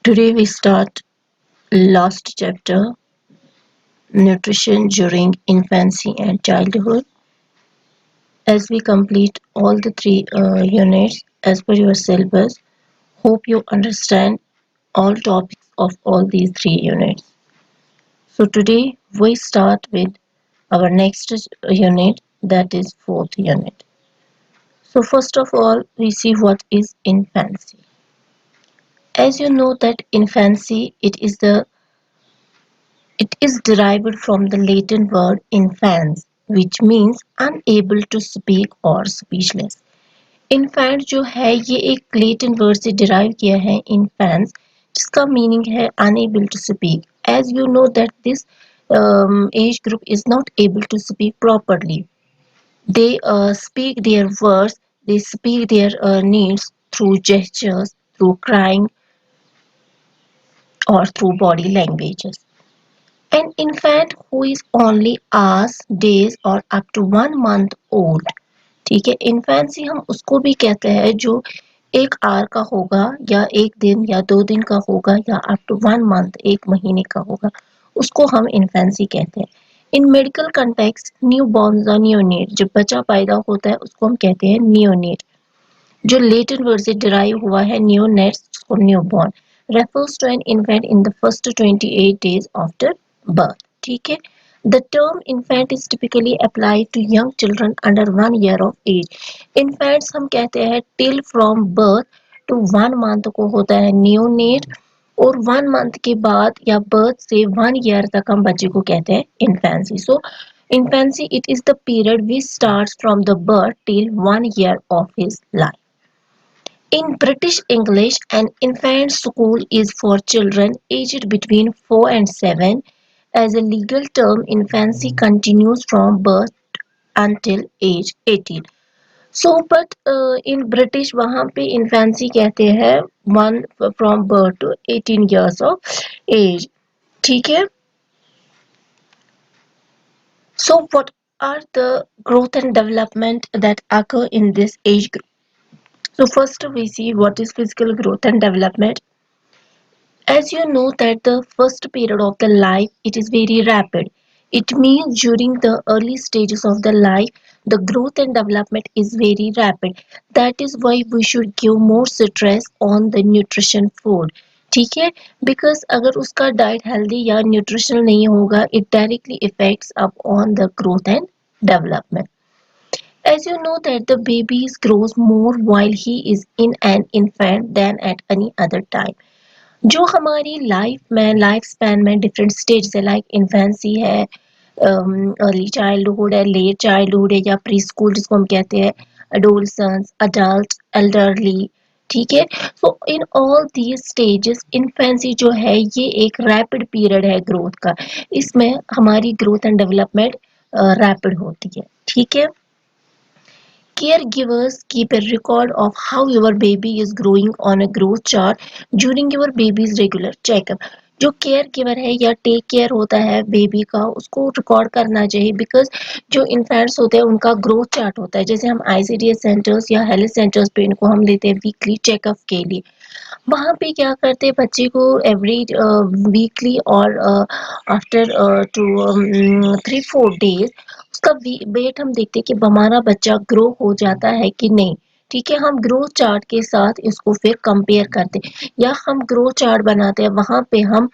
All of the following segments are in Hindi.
Today we start last chapter, nutrition during infancy and childhood. As we complete all the three units as per your syllabus, hope you understand all topics of all these three units. So today we start with our next unit, that is fourth unit. So first of all, we see what is infancy. As you know that infancy, it is derived from the Latin word infans, which means unable to speak or speechless. Infant जो है ये एक लेटिन वर्ड से डिराइव किया है infants, जिसका मीनिंग है unable to speak. As you know that this age group is not able to speak properly. They speak their words, they speak their needs through gestures, through crying, or through body languages. An infant who is only hours, days or up to 1 month old. ठीक है, इन्फेंसी हम उसको भी कहते हैं जो 1 आवर का होगा या 1 दिन या 2 दिन का होगा या अप टू 1 मंथ 1 महीने का होगा, उसको हम इन्फेंसी कहते हैं. इन मेडिकल कंटेक्स्ट न्यू बॉर्न या नियोनेट, जब बच्चा पैदा होता है उसको हम कहते हैं नियोनेट, जो लेटिन वर्ड से डिराइव हुआ है नियोनेट्स, जिसको newborn refers to an infant in the first 28 days after birth. ठीक है. The term infant is typically applied to young children under 1 year of age. Infants हम कहते हैं till from birth to 1 month को होता है neonate, और 1 मंथ के बाद या बर्थ से 1 ईयर तक हम बच्चे को कहते हैं infancy. So infancy, it is the period which starts from the birth till 1 year of his life. In British English, an infant school is for children aged between 4 and 7. As a legal term, infancy continues from birth until age 18. So, but in British वहाँ पे infancy कहते हैं one from birth to 18 years of age. ठीक है? So, what are the growth and development that occur in this age group? So, first we see what is physical growth and development. As you know that the first period of the life, it is very rapid. It means during the early stages of the life, the growth and development is very rapid. That is why we should give more stress on the nutrition food. ठीक है, because अगर उसका diet healthy या nutritional नहीं होगा, it directly affects up on the growth and development. As you know that the baby grows more while he is in an infant than at any other time. जो हमारी लाइफ स्पैन में डिफरेंट स्टेज है, लाइक इन्फेंसी है, अर्ली चाइल्डहुड है, लेट चाइल्डहुड है या प्री स्कूल जिसको हम कहते हैं, एडोलसेंस, अडल्ट, एल्डरली. ठीक है. So in all these stages infancy जो है ये एक रैपिड पीरियड है ग्रोथ का. इसमें हमारी ग्रोथ एंड डेवलपमेंट रैपिड होती है. ठीक है. Caregivers keep a record of how your baby is growing on a growth chart during your baby's regular checkup. जो केयर गिवर है या टेक केयर होता है बेबी का, उसको रिकॉर्ड करना चाहिए, बिकॉज जो इन्फेंट्स होते हैं उनका ग्रोथ चार्ट होता है. जैसे हम आईसीडीएस सेंटर्स या हेल्थ सेंटर्स पे इनको हम लेते हैं वीकली चेकअप के लिए. वहाँ पे क्या करते हैं, बच्चे को एवरी वीकली और आफ्टर 3-4 डेज उसका वेट हम देखते हैं कि हमारा बच्चा ग्रो हो जाता है कि नहीं. ठीक है, हम ग्रोथ चार्ट के साथ इसको फिर कंपेयर करते हैं या हम ग्रोथ चार्ट बनाते हैं, वहां पे हम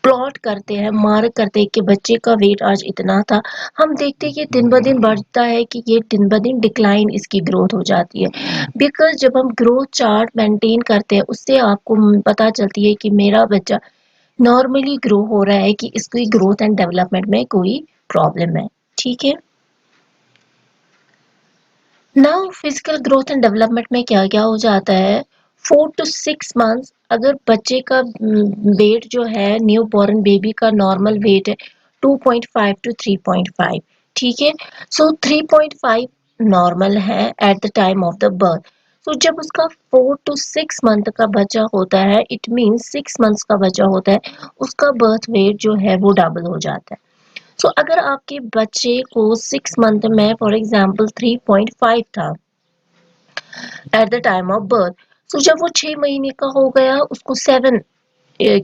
प्लॉट करते हैं, मार्क करते हैं कि बच्चे का वेट आज इतना था. हम देखते हैं कि दिन ब दिन बढ़ता है कि ये दिन ब दिन डिक्लाइन इसकी ग्रोथ हो जाती है. बिकॉज जब हम ग्रोथ चार्ट मेंटेन करते हैं उससे आपको पता चलती है कि मेरा बच्चा नॉर्मली ग्रो हो रहा है कि इसकी ग्रोथ एंड डेवलपमेंट में कोई प्रॉब्लम है. ठीक है. Now physical growth and development में क्या क्या हो जाता है. 4 to 6 months अगर बच्चे का वेट जो है, न्यू बॉर्न बेबी का नॉर्मल वेट है 2.5 to 3.5. ठीक है. सो 3.5 नॉर्मल है at the time of the birth. तो जब उसका 4 to 6 मंथ का बच्चा होता है, इट मीन्स 6 मंथ्स का बच्चा होता है, उसका बर्थ वेट जो है वो डबल हो जाता है. सो अगर आपके बच्चे को 6 मंथ में फॉर एग्जाम्पल 3.5 था at the time of birth, so जब वो 6 महीने का हो गया उसको 7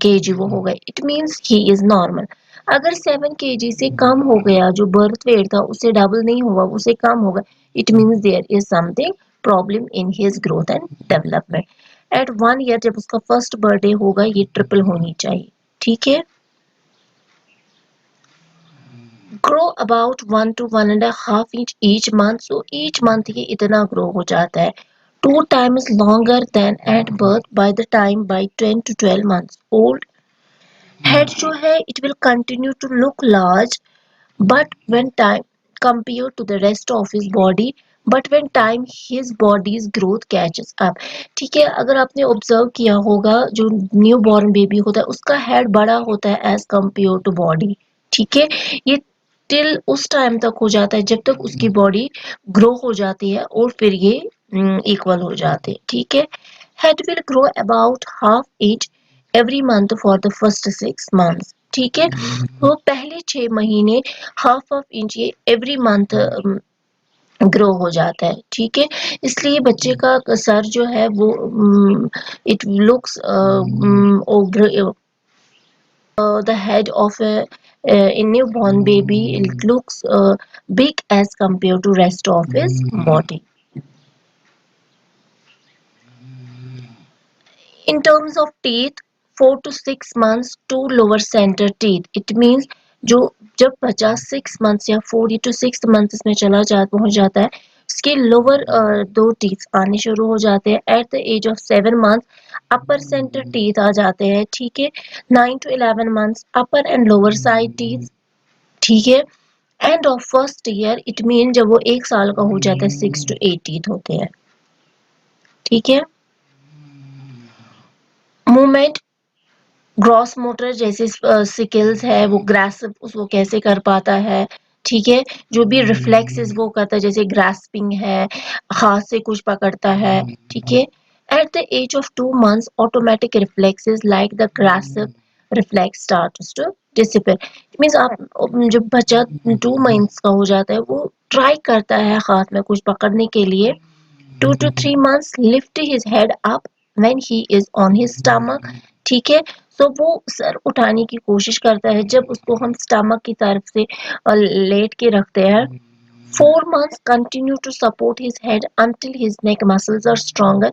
kg वो हो गए, it means he is normal. अगर 7 kg से कम हो गया, जो बर्थ वेट था उससे डबल नहीं हुआ, उससे कम होगा, it means there is something problem in his growth and development. At 1 year जब उसका फर्स्ट बर्थडे होगा, ये ट्रिपल होनी चाहिए, ठीक है। Grow about 1 to 1.5 inch each month, so each month ये इतना ग्रो हो जाता है, 2 times longer than at birth by the time by 10 to 12 months old। Head जो है it will continue to look large but when time compared to the rest of his body, but when time his body's growth catches up। ठीक है, अगर आपने ऑब्जर्व किया होगा, जो न्यू बॉर्न बेबी होता है उसका हेड बड़ा होता है एज कंपेयर टू बॉडी, ठीक है। ये टिल उस टाइम तक हो जाता है जब तक उसकी बॉडी ग्रो हो जाती है और फिर ये इक्वल हो जाते हैं, ठीक है। Head will grow about half inch every month for the first 6 months, ठीक है। तो पहले 6 महीने हाफ ऑफ इंच ये एवरी मंथ ग्रो हो जाता है, ठीक है। इसलिए बच्चे का सर जो है वो it looks the head of a newborn baby, it looks big as compared to rest of his body। In terms of teeth, 4 to 6 months, two lower center teeth, it means जो जब बच्चा 6 months या 4 to 6 months में चला जा पहुंच जाता है, उसके लोअर 2 टीथ आने शुरू हो जाते हैं। At the age of 7 months upper centre teeth आ जाते हैं, ठीक है। 9 to 11 months upper and lower side teeth, ठीक है। End of first year it mean जब वो 1 साल का हो जाता है, 6 to 8 टीथ होते हैं, ठीक है। मूवमेंट, ग्रॉस मोटर जैसे स्किल्स है, वो ग्रास्प उसको कैसे कर पाता है, ठीक है। जो भी रिफ्लेक्सेस वो करता है, जैसे ग्रास्पिंग है, हाथ से कुछ पकड़ता है, ठीक है। At the age of 2 months automatic reflexes like the grasp reflex starts to disappear. Means आप जब बच्चा 2 months का हो जाता है, वो ट्राई करता है हाथ में कुछ पकड़ने के लिए। 2 to 3 months lift his head up when he is on his stomach, ठीक है। सो वो सर उठाने की कोशिश करता है जब उसको हम स्टमक की तरफ से लेट के रखते हैं। 4 months continue to support his head until his neck muscles are stronger।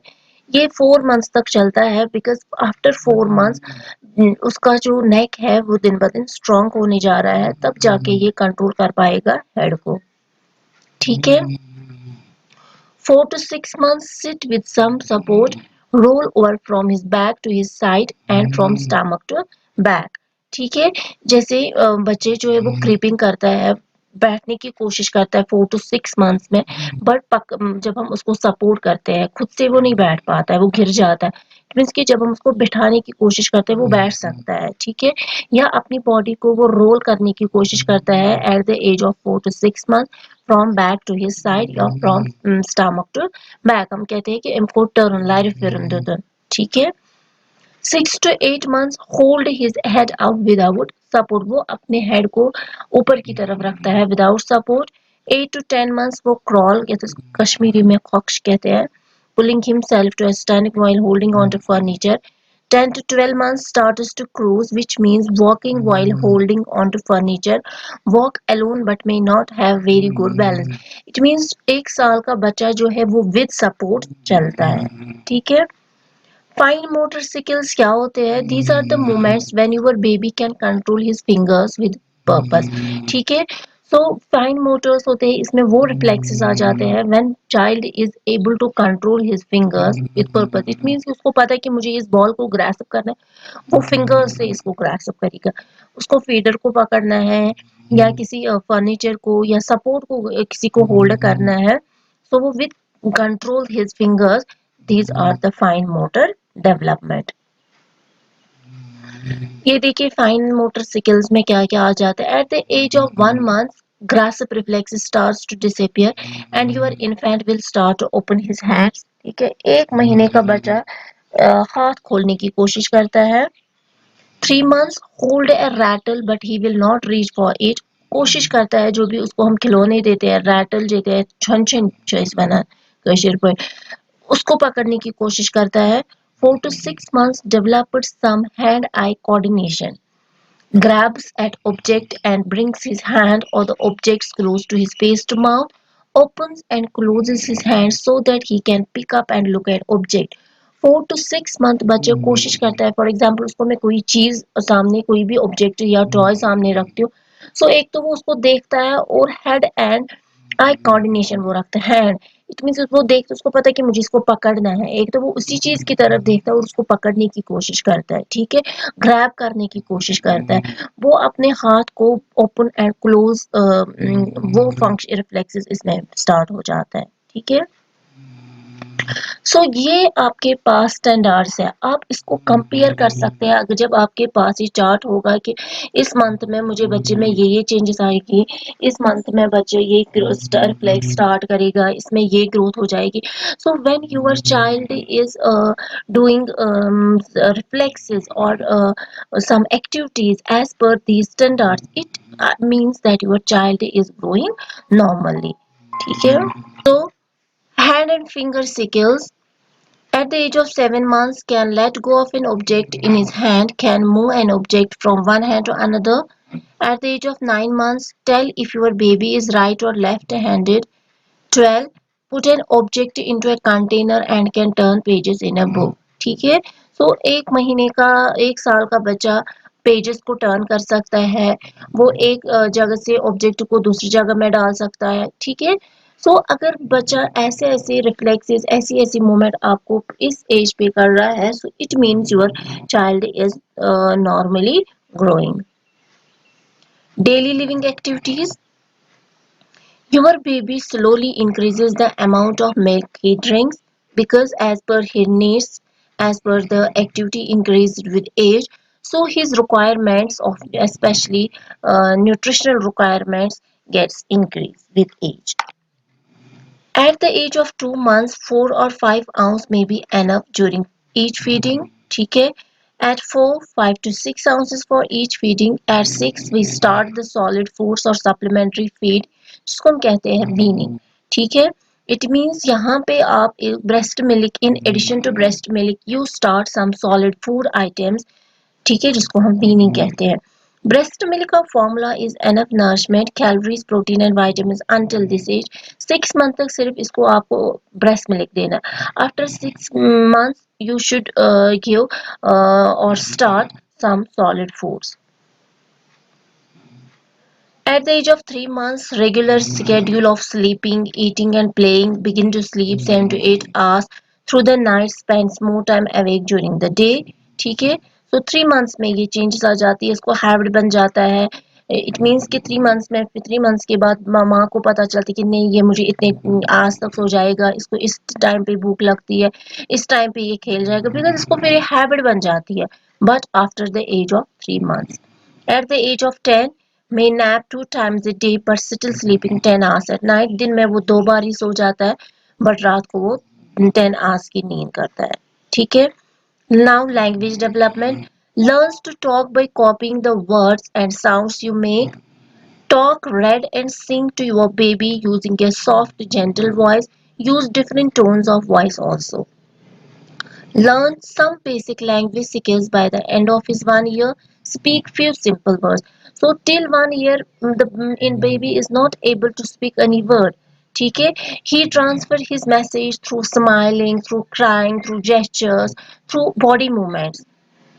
ये 4 months तक चलता है बिकॉज आफ्टर 4 months उसका जो नेक है वो दिन ब दिन स्ट्रॉन्ग होने जा रहा है, तब जाके ये कंट्रोल कर पाएगा हेड को, ठीक है। 4 to 6 months sit with some support, roll over from his back to his side and from stomach to back, ठीक है। जैसे बच्चे जो है वो क्रीपिंग करता है, बैठने की कोशिश करता है 4 to 6 months में, बट जब हम उसको सपोर्ट करते हैं खुद से वो नहीं बैठ पाता है, वो गिर जाता है। मीन्स कि जब हम उसको बिठाने की कोशिश करते हैं वो बैठ सकता है, ठीक है। या अपनी बॉडी को वो रोल करने की कोशिश करता है at the age of 4 to 6 months from back to his side या फ्रॉम स्टमक टू बैक। हम कहते हैं कि इनको टर्न लाइफ, ठीक है। 6 to 8 months hold his head up without support, वो अपने हेड को ऊपर की तरफ रखता है विदाउट सपोर्ट। 8 to 10 months वो क्रॉल या तो कश्मीरी में खौक्श कहते हैं, pulling himself to a standing while holding on to furniture। 10 to 12 months starts to cruise, which means walking while holding on to furniture, walk alone but may not have very good balance। it means 1 साल का बच्चा जो है वो with support चलता है, ठीक है। फाइन मोटर स्किल्स क्या होते हैं? These are the moments when your baby can control his fingers with purpose, ठीक है। सो फाइन मोटर्स होते हैं, इसमें वो रिफ्लेक्सेस आ जाते हैं when child is able to control his fingers with purpose. It means उसको पता है कि मुझे इस बॉल को ग्रैस्प करना है, वो फिंगर्स से इसको ग्रैस्प करेगा। उसको फीडर को पकड़ना है या किसी फर्नीचर को या सपोर्ट को किसी को होल्ड करना है, सो वो with control his fingers. These are the fine motor development। ये देखिए फाइन मोटर स्किल्स में क्या क्या आ जाता है। At the age of 1 month grasp reflex starts to disappear and your infant will start to open his hands, ठीक है। 1 महीने का बच्चा हाथ खोलने की कोशिश करता है। 3 months hold a rattle but he will not reach for it, कोशिश करता है जो भी उसको हम खिलौने देते हैं, रैटल देते हैं, छन छन बना कशिर पर, उसको पकड़ने की कोशिश करता है। 4 to 6 months developed some hand-eye coordination, grabs at object and brings his hand or the objects close to his face to mouth, opens and closes his hand so that he can pick up and look at object. 4 to 6 month बच्चे कोशिश करता है, फॉर एग्जाम्पल उसको मैं कोई चीज सामने, कोई भी ऑब्जेक्ट या टॉय सामने रखती हूँ, सो एक तो वो उसको देखता है और हेड एंड आई कोऑर्डिनेशन वो रखता है। हैंड इट मींस वो देख उसको पता है कि मुझे इसको पकड़ना है, एक तो वो उसी चीज की तरफ देखता है और उसको पकड़ने की कोशिश करता है, ठीक है, ग्रैब करने की कोशिश करता है, वो अपने हाथ को ओपन एंड क्लोज, वो फंक्शन रिफ्लेक्सेस इसमें स्टार्ट हो जाता है, ठीक है। सो ये आपके पास स्टैंडर्ड्स है, आप इसको कंपेयर कर सकते हैं। अगर जब आपके पास ये चार्ट होगा कि इस मंथ में मुझे बच्चे में ये चेंजेस आएगी, इस मंथ में बच्चे ये रिफ्लेक्स स्टार्ट करेगा, इसमें ये ग्रोथ हो जाएगी। So when your child is doing reflexes or some activities as per these standards, it means that your child is growing normally, ठीक है। तो hand and finger skills. At the age of 7 months, can let go of an object in his hand, can move an object from one hand to another. At the age of 9 months, tell if your baby is right or left-handed. 12. Put an object into a container and can turn pages in a book. ठीक है, सो एक महीने का, एक साल का बच्चा पेजेस को टर्न कर सकता है, वो एक जगह से ऑब्जेक्ट को दूसरी जगह में डाल सकता है, ठीक है। सो अगर बच्चा ऐसे ऐसे रिफ्लेक्सेस, ऐसी ऐसी मूवमेंट आपको इस एज पे कर रहा है, so it means your child is normally growing. Daily living activities. Your baby slowly increases the amount of milk he drinks because as per his needs, as per the activity increased with age, so his requirements of especially nutritional requirements gets increased with age. At the age of 2 months, 4 or 5 ounce may be enough during each feeding. ठीक है. At 4, 5 to 6 ounces for each feeding. At 6, we start the solid foods or supplementary feed, जिसको हम कहते हैं weaning. ठीक है. It means यहाँ पे आप breast milk, in addition to breast milk, you start some solid food items, ठीक है, जिसको हम weaning कहते हैं। Breast milk का formula is enough nourishment, calories, protein and vitamins until this age. 6 month तक सिर्फ इसको आपको breast milk देना। After 6 months, you should give or start some solid foods. At the age of 3 months, regular schedule of sleeping, eating and playing, begin to sleep 7 to 8 hours through the night, spends more time awake during the day. ठीक है, so 3 months में ये changes आ जाती है, इसको habit बन जाता है। इट मीन्स कि 3 मंथ्स में, 3 मंथ्स के बाद माँ को पता चलती कि नहीं ये मुझे इतने आज तक सो जाएगा, इसको इस टाइम पे भूख लगती है, इस टाइम पे ये खेल जाएगा, बिकॉज इसको फिर हैबिट बन जाती है। But after the age of 3 months, at the age of 10, may nap 2 times a day but still sleeping 10 hours at night. दिन में वो 2 बार ही सो जाता है, बट रात को वो 10 hours की नींद करता है, ठीक है। Now language development. Learns to talk by copying the words and sounds you make. Talk, read and sing to your baby using a soft, gentle voice. Use different tones of voice also. Learn some basic language skills by the end of his 1 year. Speak few simple words. So till 1 year, the in baby is not able to speak any word. ठीक है, he transfer his message through smiling, through crying, through gestures, through body movements.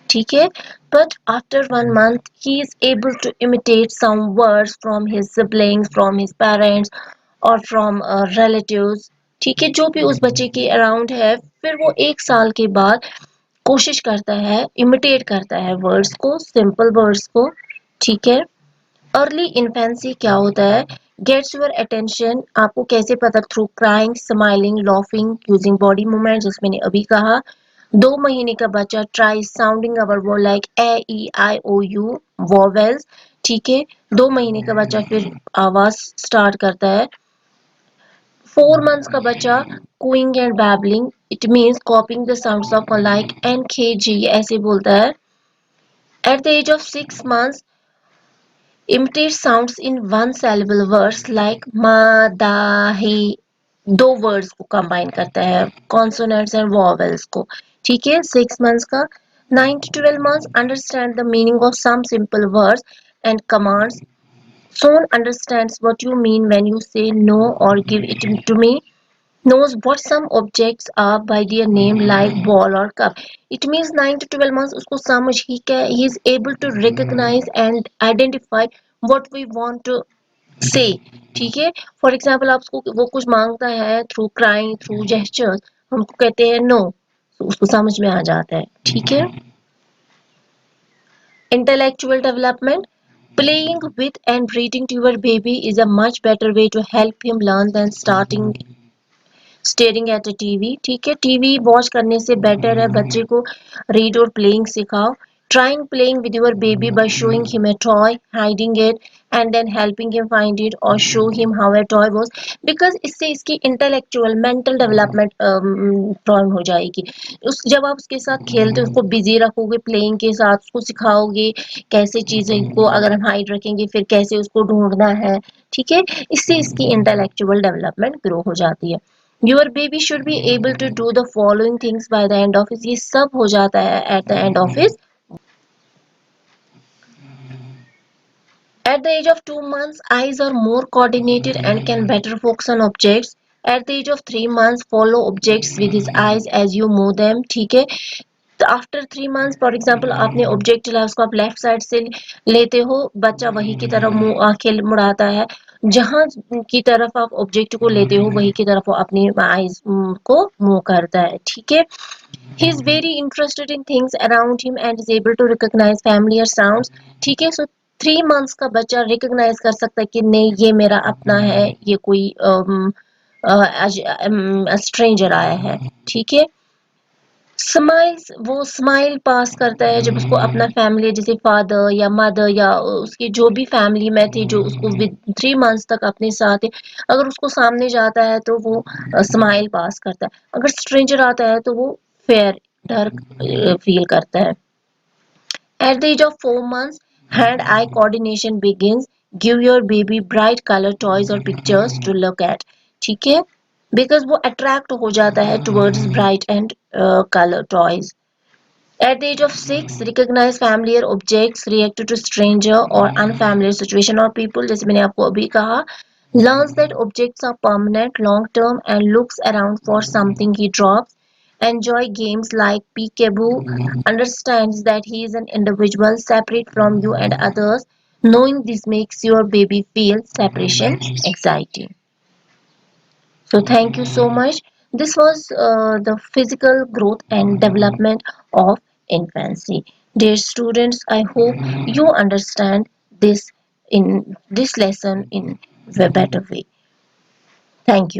ठीक है, but after 1 month he is able to imitate some words from his siblings, from his parents or from relatives. ठीक है, जो भी उस बच्चे के अराउंड है, फिर वो 1 साल के बाद कोशिश करता है, इमिटेट करता है वर्ड्स को, सिंपल वर्ड्स को, ठीक है। अर्ली इन्फेंसी क्या होता है? गेट्स योर अटेंशन, आपको कैसे पता? Through crying, smiling, laughing, using body movement, जिस मैंने अभी कहा। 2 महीने का बच्चा try sounding our word like A E I O U, vowels, ठीक है। 2 महीने का बच्चा फिर आवाज स्टार्ट करता है। 4 months का बच्चा cooing and babbling, it means copying the sounds of like एन के जी ऐसे बोलता है। At the age of 6 months, imitate sounds in one syllable words like ma, da, he, 2 words को कंबाइन करता है, कॉन्सोनेंट्स एंड वॉवेल्स को, ठीक है, 6 months का. 9 to 12 months understand the meaning of some simple words and commands. Soon understands what you mean when you say no or give it to me. Knows what some objects are by their name like ball or cup. It means 9 to 12 months उसको समझ he is able to recognize and identify what we want to say. ठीक है, फॉर एग्जाम्पल आपको वो कुछ मांगता है थ्रू क्राइंग थ्रू जेस्चर्स, हम उसको कहते हैं नो, तो उसको समझ में आ जाता है. ठीक है. Intellectual development. Playing with and reading to your baby is a much better way to help him learn than starting staring at a TV. ठीक है, टीवी वॉच करने से बेटर है बच्चे को रीड और प्लेइंग सिखाओ. Trying playing with your baby by showing him a toy, hiding it, and then helping him find it or show him how a toy was, because इससे इसकी इंटेलेक्चुअल मेंटल डेवलपमेंट प्रॉब्लम हो जाएगी. उस जब आप उसके साथ खेलते उसको बिजी रखोगे प्लेइंग के साथ, उसको सिखाओगे कैसे चीजें को अगर हम हाइड रखेंगे फिर कैसे उसको ढूंढना है. ठीक है, इससे इसकी इंटेलेक्चुअल डेवलपमेंट ग्रो हो जाती है. Your baby should be able to do the following things by the end of is, ये सब हो जाता है at the end of is. At the age of 2 months, eyes are more coordinated and can better focus on objects. At the age of 3 months, follow objects with his eyes as you move them. ठीक है, तो आफ्टर 3 मंथ्स फॉर एग्जाम्पल आपने ऑब्जेक्ट लिया उसको आप लेफ्ट साइड से लेते हो, बच्चा वही की तरफ मुंह आंखें मुड़ाता है. जहां की तरफ आप ऑब्जेक्ट को लेते हो वही की तरफ वो अपनी आईज को मूव करता है. ठीक है. He is very interested in things around him and is able to recognize familiar sounds. ठीक है, सो 3 मंथ्स का बच्चा रिकॉग्नाइज कर सकता है कि नहीं ये मेरा अपना है, ये कोई स्ट्रेंजर आया है. ठीक है. स्माइल्स, वो स्माइल पास करता है जब उसको अपना फैमिली जैसे फादर या मदर या उसकी जो भी फैमिली में थे जो उसको विद 3 मंथ्स तक अपने साथ है, अगर उसको सामने जाता है तो वो स्माइल पास करता है. अगर स्ट्रेंजर आता है तो वो फेयर डर फील करता है. At the age of 4 months, hand-eye coordination begins. Give your baby bright color toys or pictures to look at. ठीक है, because वो attract हो जाता है towards bright and color toys. At the age of 6, recognize familiar objects, react to stranger or unfamiliar situation or people. जैसे मैंने आपको अभी कहा, learns that objects are permanent, long term, and looks around for something he drops. Enjoy games like peekaboo. Understands that he is an individual separate from you and others. Knowing this makes your baby feel separation anxiety. So thank you so much. This was the physical growth and development of infancy. Dear students, I hope you understand this in this lesson in a better way. Thank you.